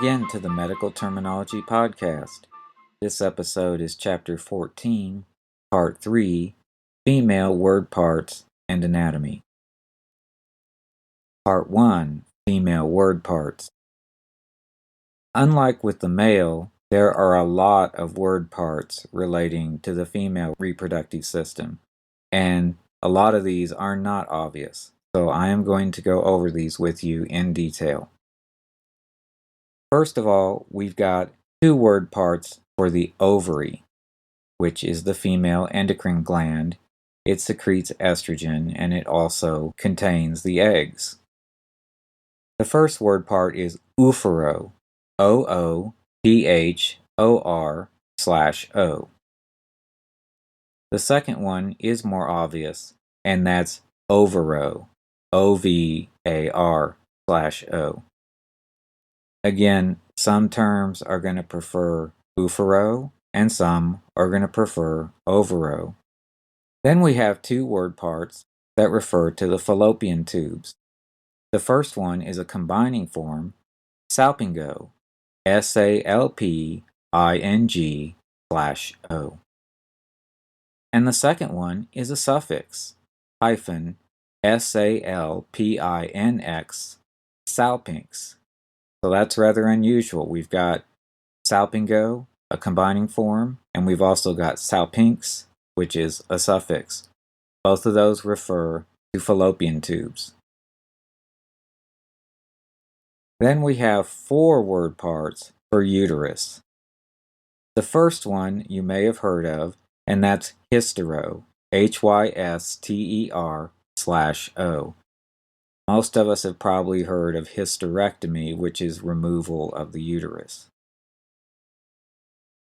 again to the Medical Terminology Podcast. This episode is Chapter 14, Part 3, Female Word Parts and Anatomy. Part 1, Female Word Parts. Unlike with the male, there are a lot of word parts relating to the female reproductive system, and a lot of these are not obvious, so I am going to go over these with you in detail. First of all, we've got two word parts for the ovary, which is the female endocrine gland. It secretes estrogen and it also contains the eggs. The first word part is oophoro, OOPHOR/O. The second one is more obvious, and that's ovaro, OVAR/O. Again, some terms are going to prefer oophoro, and some are going to prefer ovaro. Then we have two word parts that refer to the fallopian tubes. The first one is a combining form, salpingo, SALPING/O. And the second one is a suffix, hyphen, SALPINX, salpinx. So that's rather unusual. We've got salpingo, a combining form, and we've also got salpinx, which is a suffix. Both of those refer to fallopian tubes. Then we have four word parts for uterus. The first one you may have heard of, and that's hystero, HYSTER/O. Most of us have probably heard of hysterectomy, which is removal of the uterus.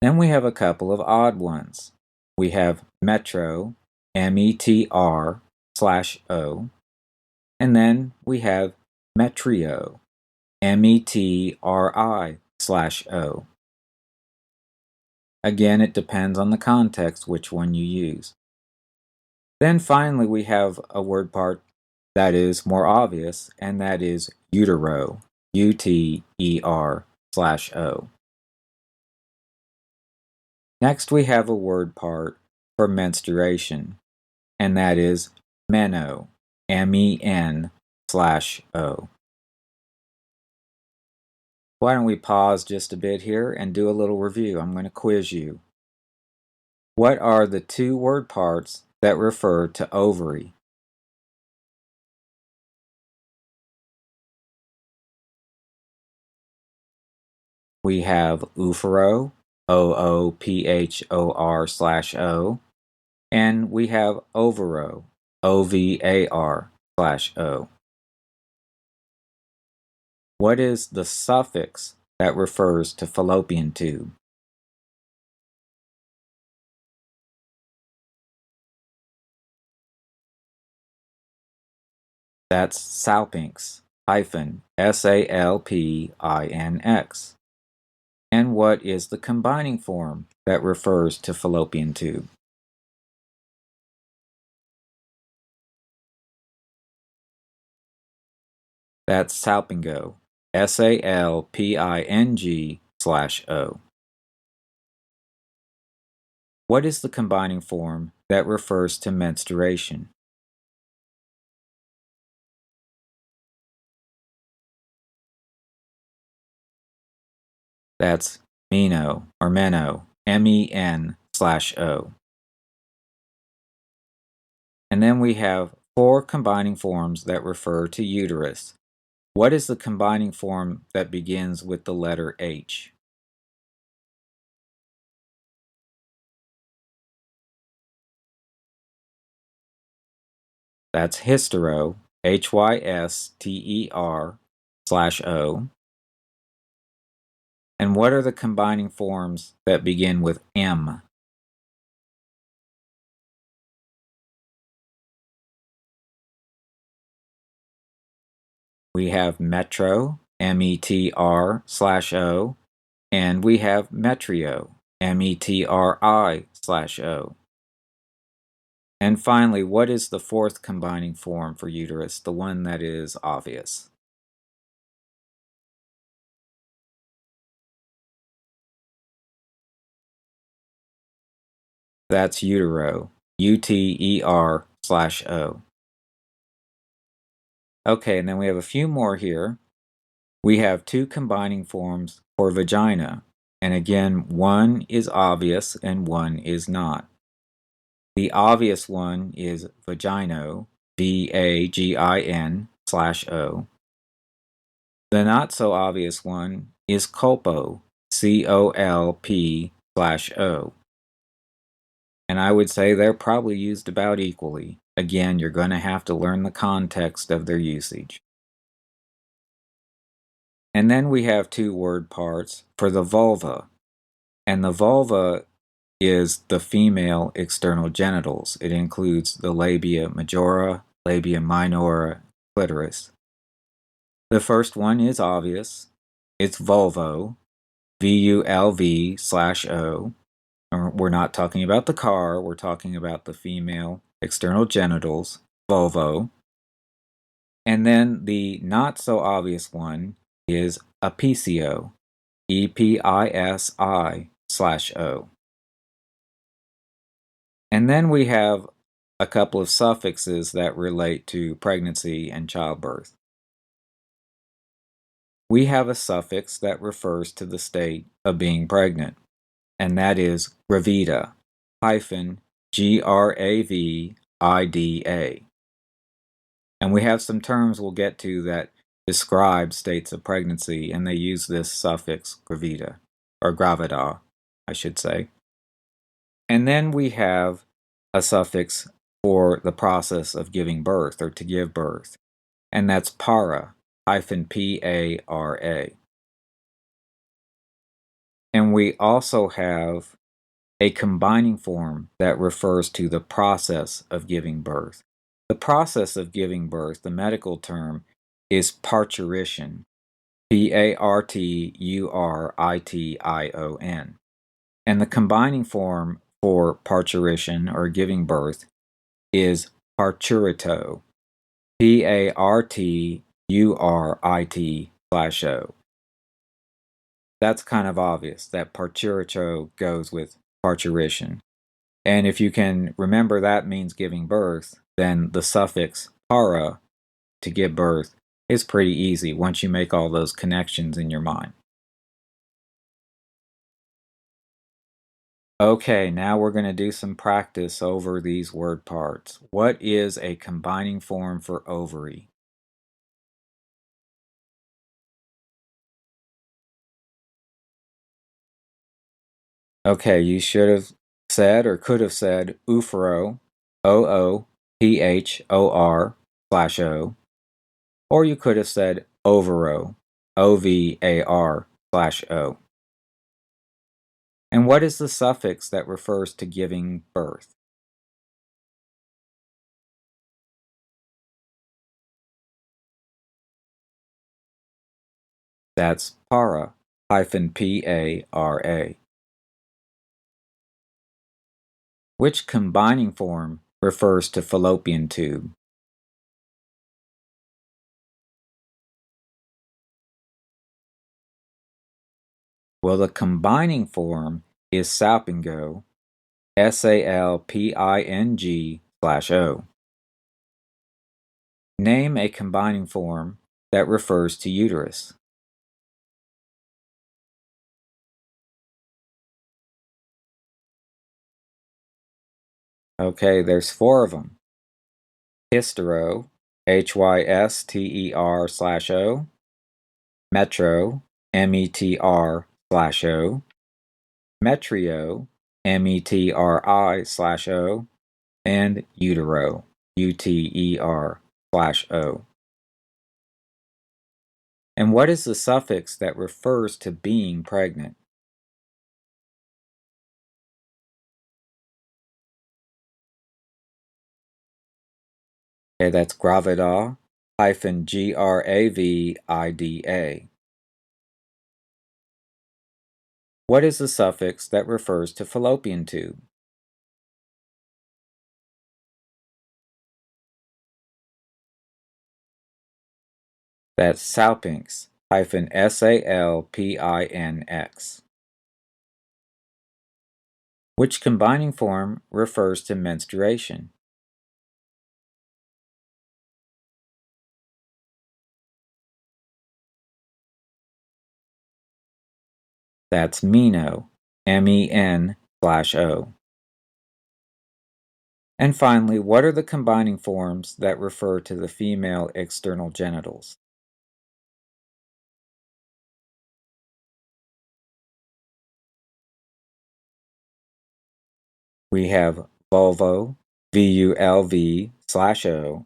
Then we have a couple of odd ones. We have metro, METR/O, and then we have metrio, METRI/O. Again, it depends on the context which one you use. Then finally we have a word part that is more obvious, and that is utero, UTER/O. Next we have a word part for menstruation, and that is meno, MEN/O. Why don't we pause just a bit here and do a little review? I'm going to quiz you. What are the two word parts that refer to ovary? We have oophoro, OOPHOR/O, and we have ovaro, OVAR/O. What is the suffix that refers to fallopian tube? That's salpinx, hyphen, SALPINX. And what is the combining form that refers to fallopian tube? That's salpingo, SALPING/O. What is the combining form that refers to menstruation? That's meno, or meno, MEN/O. And then we have four combining forms that refer to uterus. What is the combining form that begins with the letter H? That's hystero, HYSTER/O. And what are the combining forms that begin with M? We have metro, METR/O, and we have metrio, METRI/O. And finally, what is the fourth combining form for uterus, the one that is obvious? That's utero, UTER/O. Okay, and then we have a few more here. We have two combining forms for vagina, and again, one is obvious and one is not. The obvious one is vagino, VAGIN/O. The not so obvious one is colpo, COLP/O. And I would say they're probably used about equally. Again, you're going to have to learn the context of their usage. And then we have two word parts for the vulva. And the vulva is the female external genitals. It includes the labia majora, labia minora, clitoris. The first one is obvious. It's vulvo, VULV/O. We're not talking about the car, we're talking about the female external genitals, vulvo. And then the not so obvious one is epicio, EPISI/O. And then we have a couple of suffixes that relate to pregnancy and childbirth. We have a suffix that refers to the state of being pregnant, and that is gravida, -GRAVIDA. And we have some terms we'll get to that describe states of pregnancy, and they use this suffix gravida, or gravida, I should say. And then we have a suffix for the process of giving birth, or to give birth, and that's para, -PARA. And we also have a combining form that refers to the process of giving birth. The process of giving birth, the medical term, is parturition, PARTURITION. And the combining form for parturition, or giving birth, is parturito, PARTURIT/O. That's kind of obvious that parturito goes with parturition. And if you can remember that means giving birth, then the suffix para, to give birth, is pretty easy once you make all those connections in your mind. Okay, now we're going to do some practice over these word parts. What is a combining form for ovary? Okay, you should have said or could have said oophoro, OOPHOR/O, or you could have said ovaro, OVAR/O. And what is the suffix that refers to giving birth? That's para, -PARA. Which combining form refers to fallopian tube? Well, the combining form is salpingo, SALPING/O. Name a combining form that refers to uterus. Okay, there's four of them. Hystero, HYSTER/O. Metro, METR/O. Metrio, METRI/O. And utero, UTER/O. And what is the suffix that refers to being pregnant? Okay, that's gravida, -GRAVIDA. What is the suffix that refers to fallopian tube? That's salpinx, -SALPINX. Which combining form refers to menstruation? That's meno, MEN/O. And finally, what are the combining forms that refer to the female external genitals? We have vulvo, VULV/O,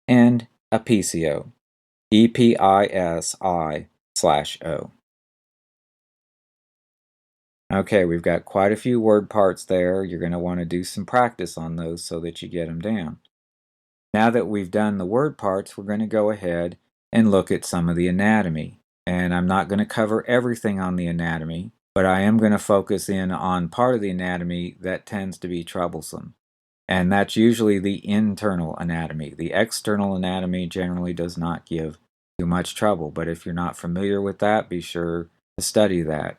and episio, EPISI/O. Okay, we've got quite a few word parts there. You're going to want to do some practice on those so that you get them down. Now that we've done the word parts, we're going to go ahead and look at some of the anatomy. And I'm not going to cover everything on the anatomy, but I am going to focus in on part of the anatomy that tends to be troublesome. And that's usually the internal anatomy. The external anatomy generally does not give too much trouble, but if you're not familiar with that, be sure to study that.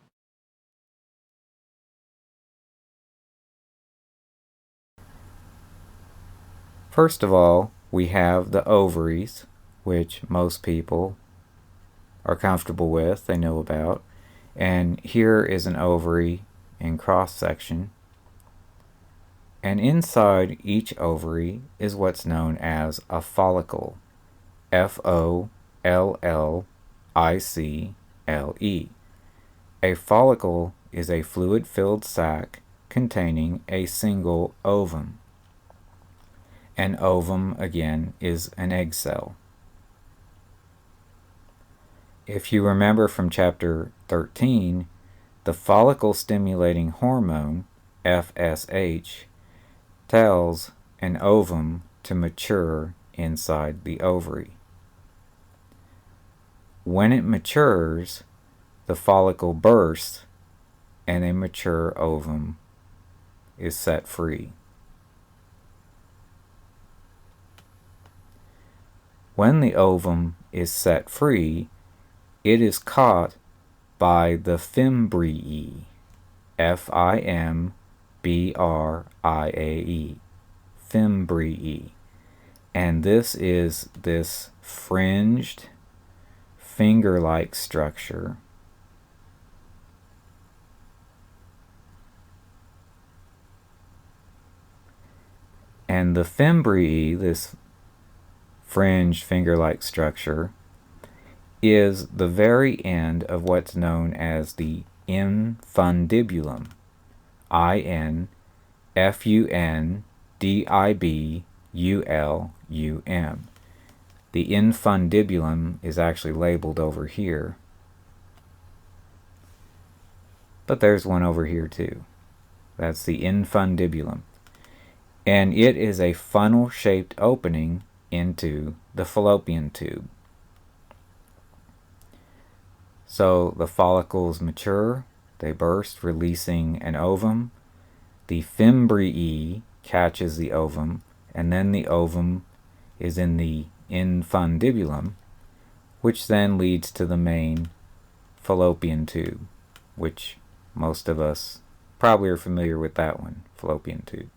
First of all, we have the ovaries, which most people are comfortable with, they know about. And here is an ovary in cross section. And inside each ovary is what's known as a follicle. FOLLICLE. A follicle is a fluid-filled sac containing a single ovum. An ovum, again, is an egg cell. If you remember from chapter 13, the follicle-stimulating hormone, FSH, tells an ovum to mature inside the ovary. When it matures, the follicle bursts and a mature ovum is set free. When the ovum is set free, it is caught by the fimbriae, FIMBRIAE, fimbriae. And this is this fringed, finger-like structure. And the fimbriae, this fringed, finger-like structure, is the very end of what's known as the infundibulum, INFUNDIBULUM. The infundibulum is actually labeled over here, but there's one over here too. That's the infundibulum. And it is a funnel-shaped opening into the fallopian tube. So the follicles mature, they burst, releasing an ovum. The fimbriae catches the ovum, and then the ovum is in the infundibulum, which then leads to the main fallopian tube, which most of us probably are familiar with that one, fallopian tube.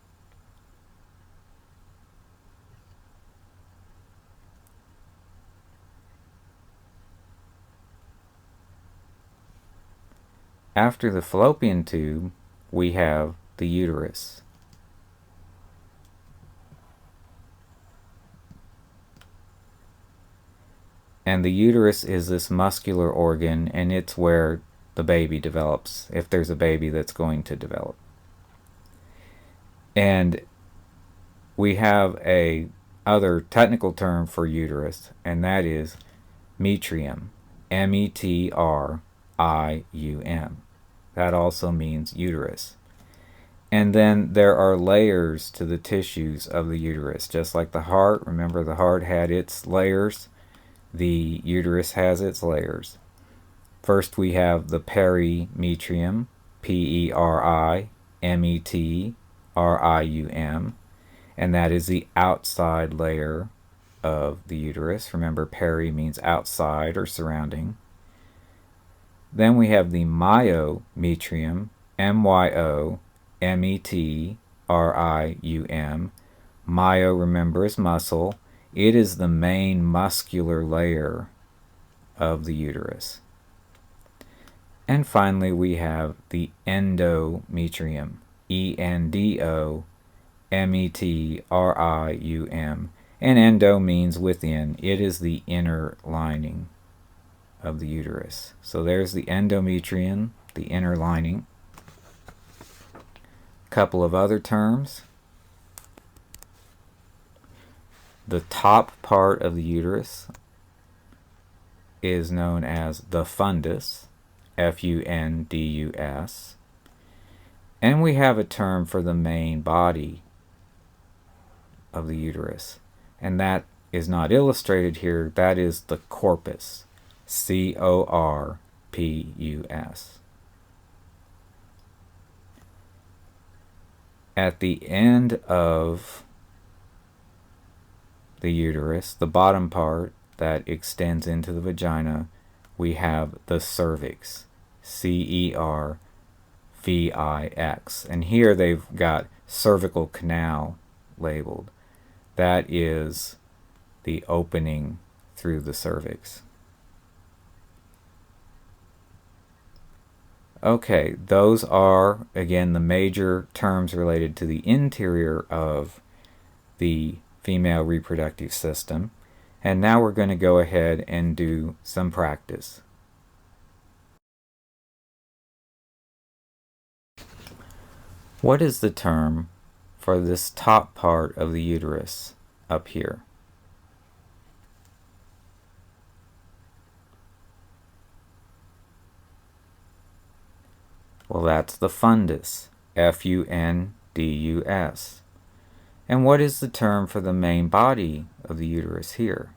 After the fallopian tube, we have the uterus. And the uterus is this muscular organ, and it's where the baby develops, if there's a baby that's going to develop. And we have a other technical term for uterus, and that is metrium, METRIUM. That also means uterus. And then there are layers to the tissues of the uterus, just like the heart. Remember, the heart had its layers. The uterus has its layers. First, we have the perimetrium, PERIMETRIUM, and that is the outside layer of the uterus. Remember, peri means outside or surrounding. Then we have the myometrium, MYO, metrium. Myo, remember, is muscle. It is the main muscular layer of the uterus. And finally, we have the endometrium. endometrium. And endo means within. It is the inner lining of the uterus. So there's the endometrium, the inner lining. Couple of other terms. The top part of the uterus is known as the fundus, Fundus. And we have a term for the main body of the uterus, and that is not illustrated here. That is the corpus, Corpus. At the end of the uterus, the bottom part that extends into the vagina, we have the cervix, Cervix. And here they've got cervical canal labeled. That is the opening through the cervix. Okay, those are, again, the major terms related to the interior of the female reproductive system. And now we're going to go ahead and do some practice. What is the term for this top part of the uterus up here? Well, that's the fundus, Fundus. And what is the term for the main body of the uterus here?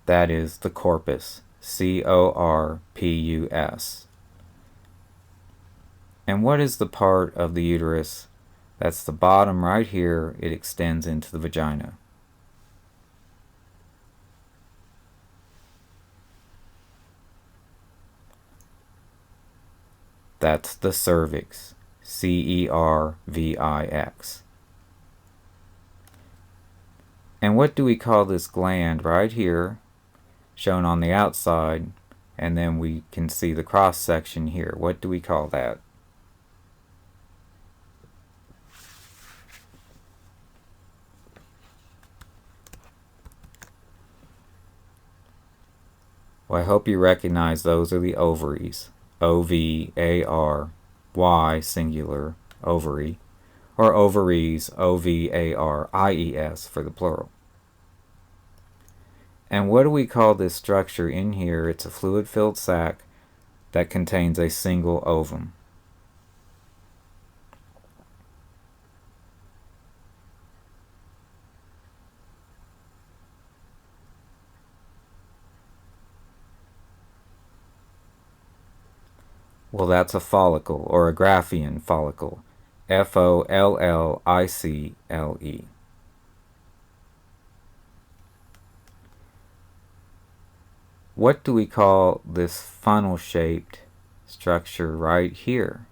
That is the corpus, Corpus. And what is the part of the uterus that's the bottom right here? It extends into the vagina. That's the cervix, Cervix. And what do we call this gland right here, shown on the outside, and then we can see the cross section here? What do we call that? Well, I hope you recognize those are the ovaries. Ovary, singular, ovary, or ovaries, Ovaries for the plural. And what do we call this structure in here? It's a fluid-filled sac that contains a single ovum. Well, that's a follicle, or a Graafian follicle, Follicle. What do we call this funnel-shaped structure right here?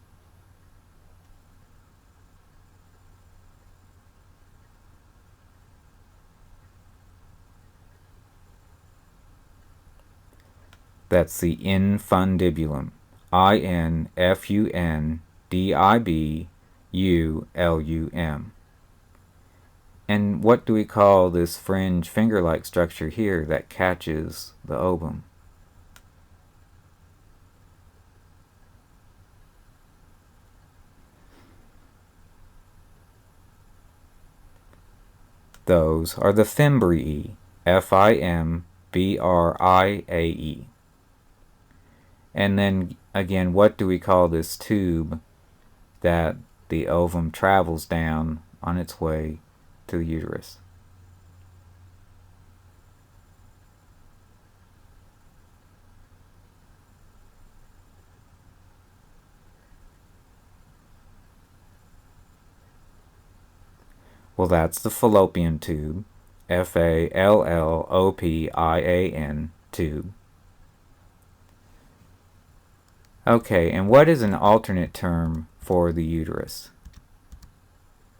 That's the infundibulum, Infundibulum. And what do we call this fringe finger-like structure here that catches the ovum? Those are the fimbriae, Fimbriae. And then again, what do we call this tube that the ovum travels down on its way to the uterus? Well, that's the fallopian tube, F-A-L-L-O-P-I-A-N, tube. Okay, and what is an alternate term for the uterus?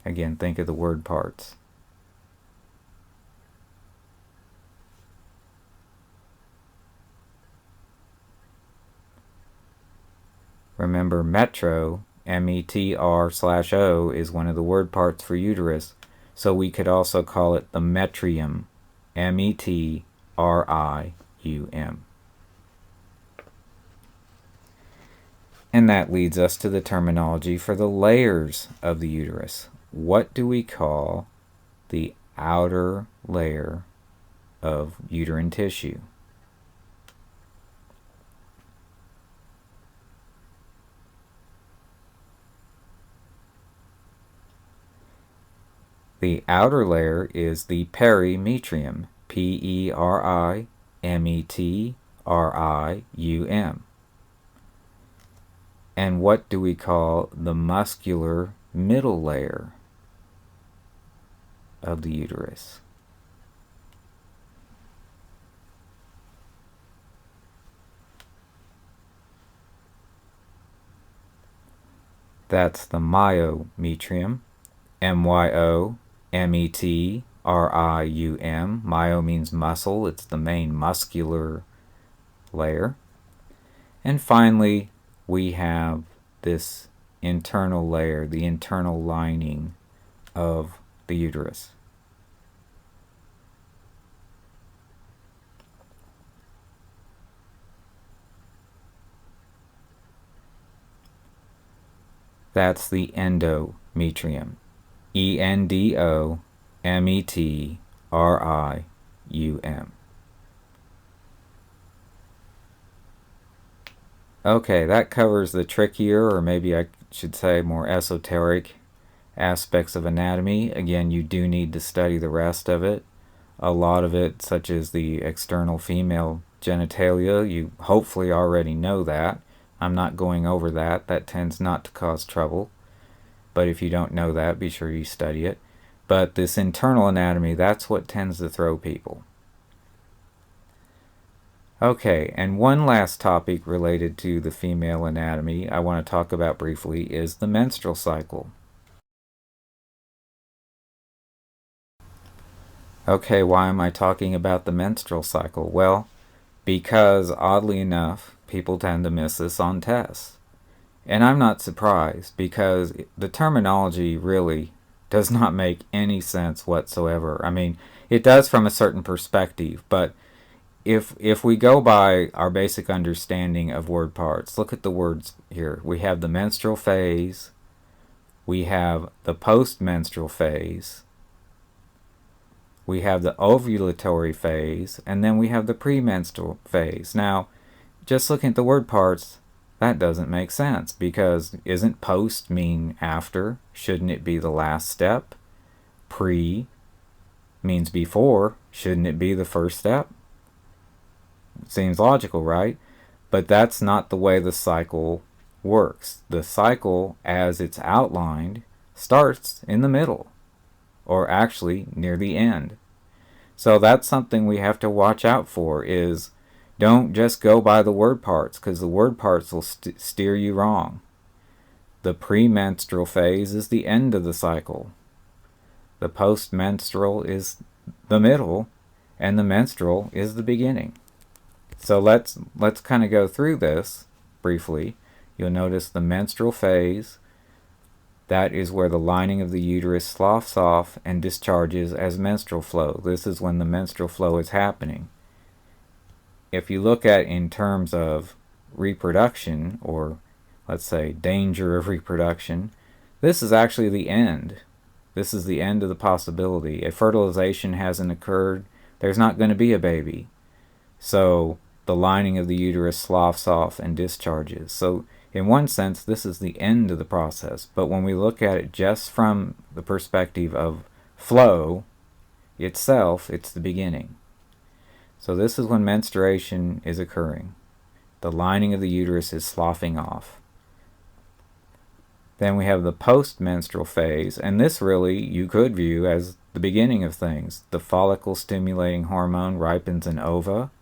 Again, think of the word parts. Remember, metro, M-E-T-R/O, is one of the word parts for uterus, so we could also call it the metrium, M-E-T-R-I-U-M. And that leads us to the terminology for the layers of the uterus. What do we call the outer layer of uterine tissue? The outer layer is the perimetrium, P-E-R-I-M-E-T-R-I-U-M. And what do we call the muscular middle layer of the uterus? That's the myometrium, M-Y-O-M-E-T-R-I-U-M. Myo means muscle. It's the main muscular layer. And finally, we have this internal layer, the internal lining of the uterus. That's the endometrium, E-N-D-O-M-E-T-R-I-U-M. Okay, that covers the trickier, or maybe I should say more esoteric aspects of anatomy. Again, you do need to study the rest of it. A lot of it, such as the external female genitalia, you hopefully already know that. I'm not going over that. That tends not to cause trouble. But if you don't know that, be sure you study it. But this internal anatomy, that's what tends to throw people. Okay, and one last topic related to the female anatomy I want to talk about briefly is the menstrual cycle. Okay, why am I talking about the menstrual cycle? Well, because oddly enough, people tend to miss this on tests. And I'm not surprised, because the terminology really does not make any sense whatsoever. I mean, it does from a certain perspective, but if we go by our basic understanding of word parts, look at the words here. We have the menstrual phase, we have the post-menstrual phase, we have the ovulatory phase, and then we have the premenstrual phase. Now, just looking at the word parts, that doesn't make sense, because isn't post mean after? Shouldn't it be the last step? Pre means before. Shouldn't it be the first step? Seems logical, right? But that's not the way the cycle works. The cycle, as it's outlined, starts in the middle, or actually near the end. So that's something we have to watch out for, is don't just go by the word parts, because the word parts will steer you wrong. The premenstrual phase is the end of the cycle. The postmenstrual is the middle, and the menstrual is the beginning. So let's kind of go through this briefly. You'll notice the menstrual phase. That is where the lining of the uterus sloughs off and discharges as menstrual flow. This is when the menstrual flow is happening. If you look at in terms of reproduction, or let's say danger of reproduction, this is actually the end. This is the end of the possibility. If fertilization hasn't occurred, there's not going to be a baby. So the lining of the uterus sloughs off and discharges. So in one sense, this is the end of the process. But when we look at it just from the perspective of flow itself, it's the beginning. So this is when menstruation is occurring. The lining of the uterus is sloughing off. Then we have the post-menstrual phase, and this really you could view as the beginning of things. The follicle-stimulating hormone ripens an ova,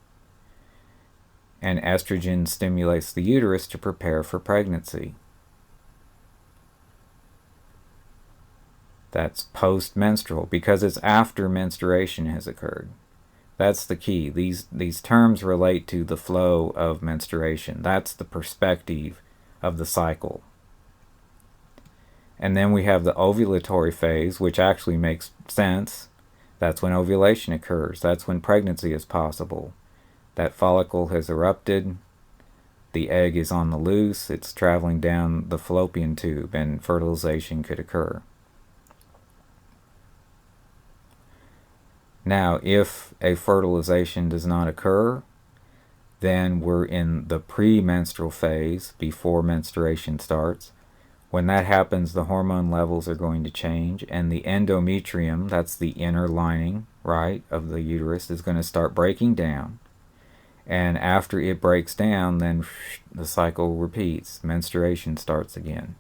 and estrogen stimulates the uterus to prepare for pregnancy. That's post-menstrual, because it's after menstruation has occurred. That's the key. These terms relate to the flow of menstruation. That's the perspective of the cycle. And then we have the ovulatory phase, which actually makes sense. That's when ovulation occurs. That's when pregnancy is possible. That follicle has erupted. The egg is on the loose. It's traveling down the fallopian tube, and fertilization could occur. Now, if a fertilization does not occur, then we're in the premenstrual phase before menstruation starts. When that happens, the hormone levels are going to change, and the endometrium, that's the inner lining, right, of the uterus, is going to start breaking down. And after it breaks down, then the cycle repeats. Menstruation starts again.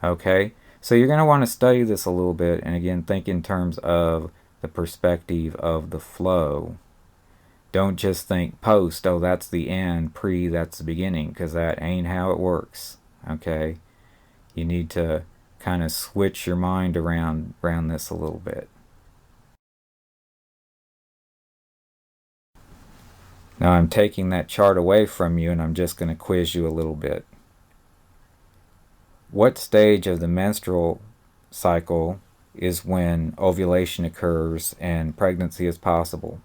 Okay? So you're going to want to study this a little bit, and again, think in terms of the perspective of the flow. Don't just think post, oh, that's the end, pre, that's the beginning, because that ain't how it works. Okay? You need to kind of switch your mind around this a little bit. Now I'm taking that chart away from you, and I'm just going to quiz you a little bit. What stage of the menstrual cycle is when ovulation occurs and pregnancy is possible?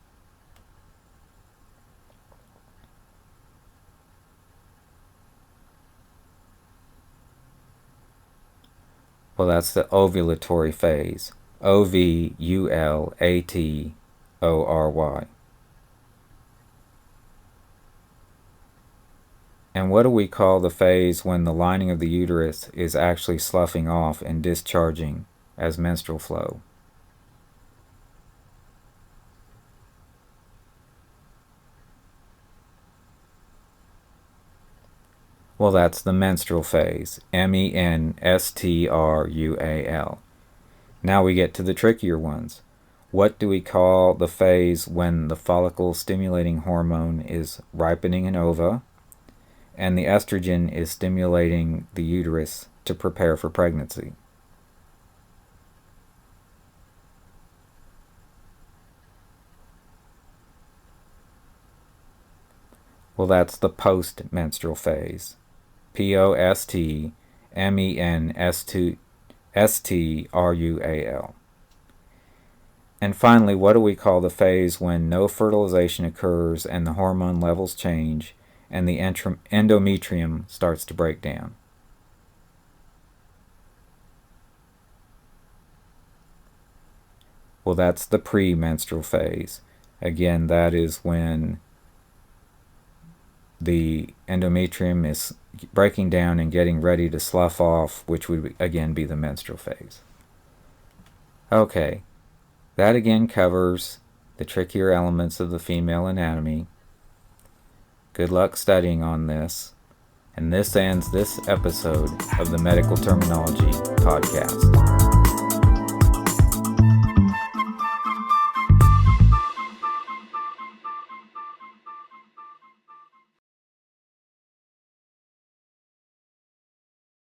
Well, that's the ovulatory phase. O-V-U-L-A-T-O-R-Y. And what do we call the phase when the lining of the uterus is actually sloughing off and discharging as menstrual flow? Well, that's the menstrual phase. M-E-N-S-T-R-U-A-L. Now we get to the trickier ones. What do we call the phase when the follicle-stimulating hormone is ripening an ova, and the estrogen is stimulating the uterus to prepare for pregnancy? Well, that's the post-menstrual phase. P-O-S-T-M-E-N-S-T-R-U-A-L. And finally, what do we call the phase when no fertilization occurs and the hormone levels change and the endometrium starts to break down? Well, that's the premenstrual phase. Again, that is when the endometrium is breaking down and getting ready to slough off, which would again be the menstrual phase. Okay, that again covers the trickier elements of the female anatomy. Good luck studying on this. And this ends this episode of the Medical Terminology Podcast.